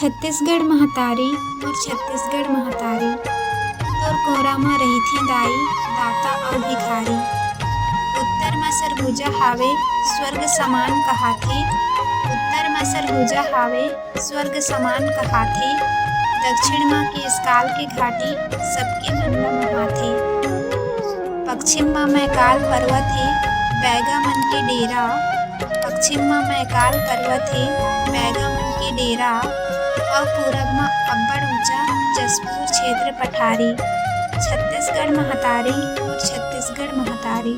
छत्तीसगढ़ महतारी और छत्तीसगढ़ महतारी तोर कोरा म रहिथे दाई दाता अउ भिखारी। उत्तर म सरगुजा हावे स्वर्ग समान कहाथे। उत्तर म सरगुजा हावे स्वर्ग समान कहाथे। दक्षिण म केशकाल के घाटी सबके मन ल मोहाथे। पश्चिम म मैकाल पर्वत हे बैगा मन के डेरा। पश्चिम म मैकाल पर्वत हे बैगा मन के डेरा। और पूरब म अब्बड़ ऊंचा जशपुर क्षेत्र पठारी। छत्तीसगढ़ महतारी और छत्तीसगढ़ महतारी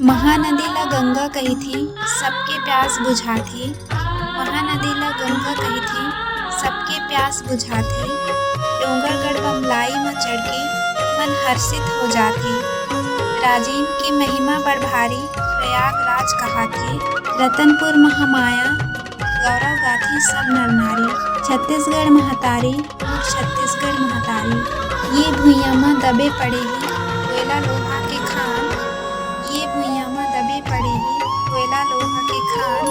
महानदी ला गंगा कहिथे सबके प्यास बुझाथे। महानदी ला गंगा कहिथे सबके प्यास बुझाथे। डोंगरगढ़ बमलाई म चढ़के मन हर्षित हो जाथे। राजिम की महिमा बड़ भारी प्रयागराज कहाथे। रतनपुर महामाया गौरव गाथे सब नर नारी। छत्तीसगढ़ महतारी और छत्तीसगढ़ महतारी ये भुइयां म दबे पड़े हे कोयला लोहा के खान। ये भुइयां म दबे पड़े हे कोयला लोहा के खान।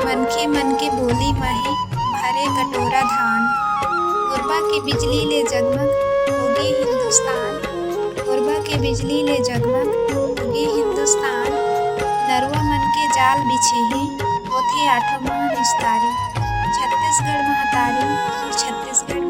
मनखे मन के बोली म हे भरे कटोरा धान। कोरबा के बिजली ले जगमग होगे हिंदुस्तान। कोरबा के बिजली ले जगमग होगे हिंदुस्तान। नरूवा मन के जाल बिछे हे होथे आठों माह निस्तारी। छत्तीसगढ़ महतारी और छत्तीसगढ़